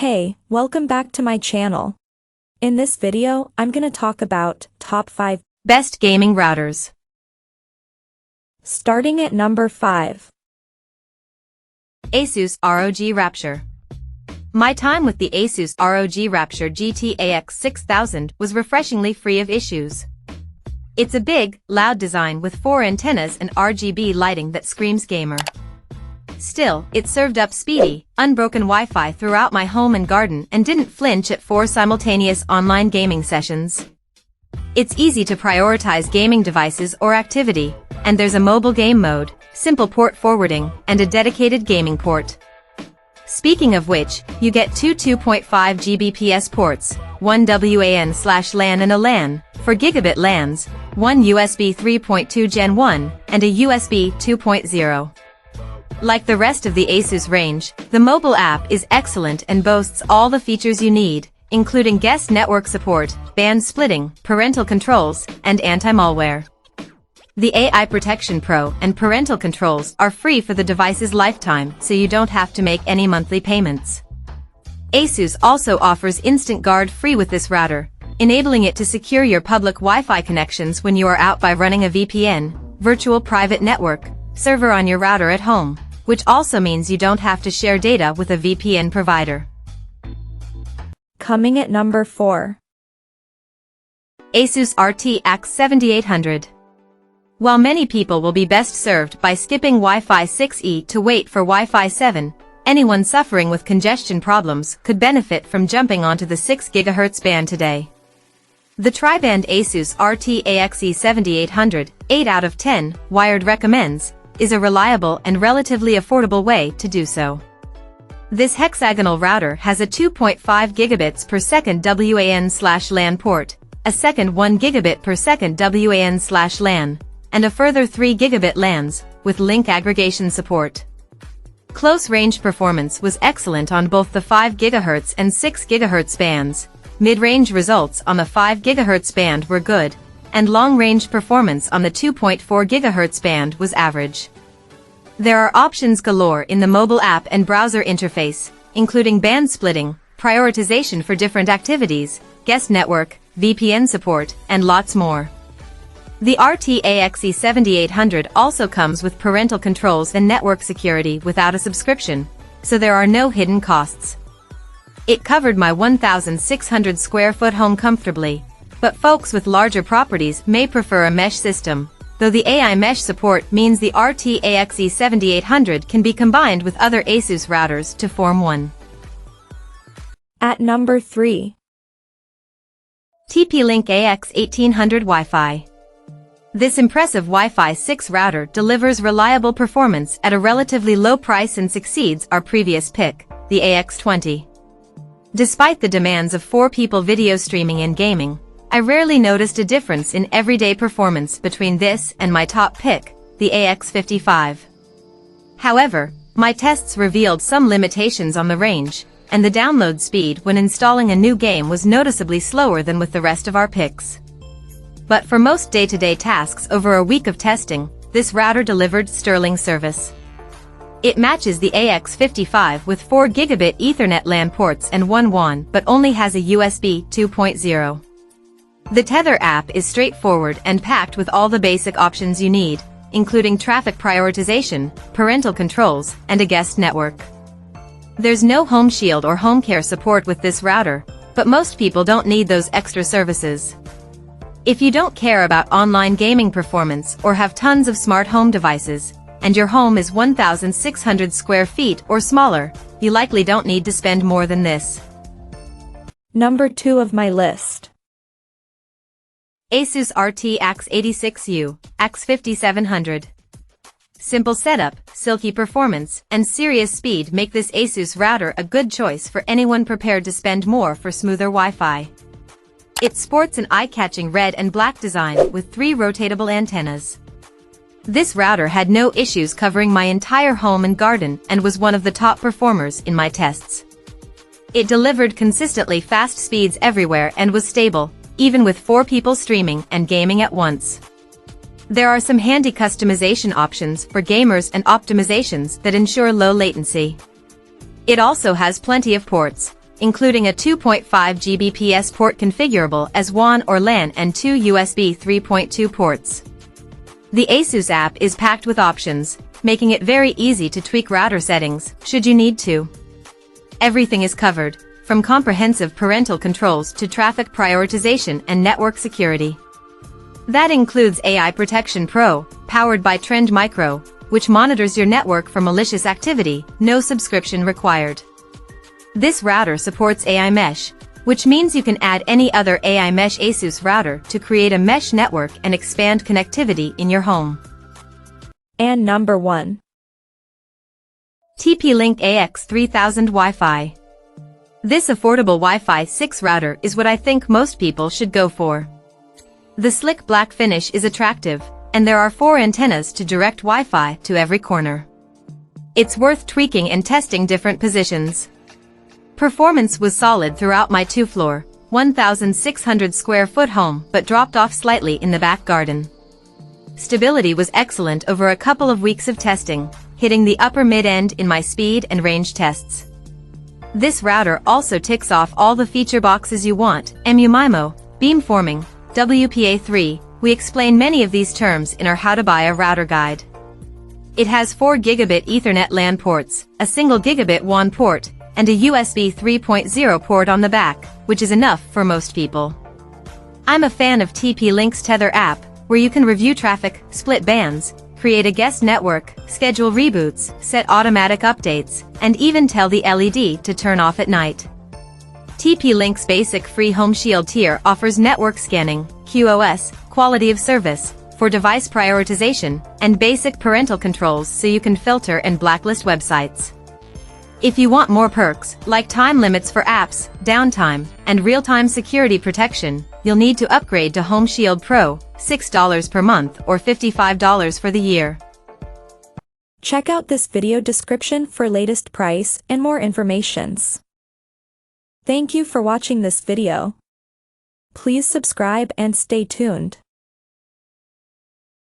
Hey, welcome back to my channel. In this video, I'm gonna talk about top 5 best gaming routers. Starting at number 5. ASUS ROG Rapture. My time with the ASUS ROG Rapture GT-AX 6000 was refreshingly free of issues. It's a big, loud design with 4 antennas and RGB lighting that screams gamer. Still, it served up speedy, unbroken Wi-Fi throughout my home and garden and didn't flinch at 4 simultaneous online gaming sessions. It's easy to prioritize gaming devices or activity, and there's a mobile game mode, simple port forwarding, and a dedicated gaming port. Speaking of which, you get two 2.5 Gbps ports, one WAN/LAN and a LAN, for gigabit LANs, one USB 3.2 Gen 1, and a USB 2.0. Like the rest of the ASUS range, the mobile app is excellent and boasts all the features you need, including guest network support, band splitting, parental controls, and anti-malware. The AI Protection Pro and parental controls are free for the device's lifetime, so you don't have to make any monthly payments. ASUS also offers Instant Guard free with this router, enabling it to secure your public Wi-Fi connections when you are out by running a VPN, virtual private network, server on your router at home, which also means you don't have to share data with a VPN provider. Coming at number 4. ASUS RTX 7800. While many people will be best served by skipping Wi-Fi 6E to wait for Wi-Fi 7, anyone suffering with congestion problems could benefit from jumping onto the 6 GHz band today. The tri-band ASUS RTX 7800, 8 out of 10, Wired recommends, is a reliable and relatively affordable way to do so. This hexagonal router has a 2.5 gigabits per second WAN/LAN port, a second 1 gigabit per second WAN/LAN, and a further 3 gigabit LANs, with link aggregation support. Close-range performance was excellent on both the 5 GHz and 6 GHz bands. Mid-range results on the 5 GHz band were good, and long-range performance on the 2.4 GHz band was average. There are options galore in the mobile app and browser interface, including band splitting, prioritization for different activities, guest network, VPN support, and lots more. The RTX 7800 also comes with parental controls and network security without a subscription, so there are no hidden costs. It covered my 1,600 square foot home comfortably, but folks with larger properties may prefer a mesh system, though the AI mesh support means the RTX 7800 can be combined with other ASUS routers to form one. At number 3. TP-Link AX 1800 Wi-Fi. This impressive Wi-Fi 6 router delivers reliable performance at a relatively low price and succeeds our previous pick, the AX20. Despite the demands of 4 people video streaming and gaming, I rarely noticed a difference in everyday performance between this and my top pick, the AX55. However, my tests revealed some limitations on the range, and the download speed when installing a new game was noticeably slower than with the rest of our picks. But for most day-to-day tasks over a week of testing, this router delivered sterling service. It matches the AX55 with 4 gigabit Ethernet LAN ports and 1 WAN, but only has a USB 2.0. The Tether app is straightforward and packed with all the basic options you need, including traffic prioritization, parental controls, and a guest network. There's no home shield or home care support with this router, but most people don't need those extra services. If you don't care about online gaming performance or have tons of smart home devices, and your home is 1,600 square feet or smaller, you likely don't need to spend more than this. Number 2 of my list. ASUS RTX 86U, X5700. Simple setup, silky performance, and serious speed make this ASUS router a good choice for anyone prepared to spend more for smoother Wi-Fi. It sports an eye-catching red and black design with 3 rotatable antennas. This router had no issues covering my entire home and garden and was one of the top performers in my tests. It delivered consistently fast speeds everywhere and was stable, even with 4 people streaming and gaming at once. There are some handy customization options for gamers and optimizations that ensure low latency. It also has plenty of ports, including a 2.5 Gbps port configurable as WAN or LAN and 2 USB 3.2 ports. The ASUS app is packed with options, making it very easy to tweak router settings, should you need to. Everything is covered, from comprehensive parental controls to traffic prioritization and network security. That includes AI Protection Pro, powered by Trend Micro, which monitors your network for malicious activity, no subscription required. This router supports AI Mesh, which means you can add any other AI Mesh ASUS router to create a mesh network and expand connectivity in your home. And number 1. TP-Link AX3000 Wi-Fi. This affordable Wi-Fi 6 router is what I think most people should go for. The slick black finish is attractive, and there are 4 antennas to direct Wi-Fi to every corner. It's worth tweaking and testing different positions. Performance was solid throughout my 2-floor, 1,600 square foot home but dropped off slightly in the back garden. Stability was excellent over a couple of weeks of testing, hitting the upper mid-end in my speed and range tests. This router also ticks off all the feature boxes you want: MU-MIMO, beamforming, WPA3. We explain many of these terms in our How to Buy a Router guide. It has 4 gigabit Ethernet LAN ports, a single gigabit WAN port, and a USB 3.0 port on the back, which is enough for most people. I'm a fan of TP-Link's Tether app, where you can review traffic, split bands, create a guest network, schedule reboots, set automatic updates, and even tell the LED to turn off at night. TP-Link's basic free Home Shield tier offers network scanning, QoS, quality of service, for device prioritization, and basic parental controls so you can filter and blacklist websites. If you want more perks, like time limits for apps, downtime, and real-time security protection, you'll need to upgrade to Home Shield Pro, $6 per month or $55 for the year. Check out this video description for latest price and more informations. Thank you for watching this video. Please subscribe and stay tuned.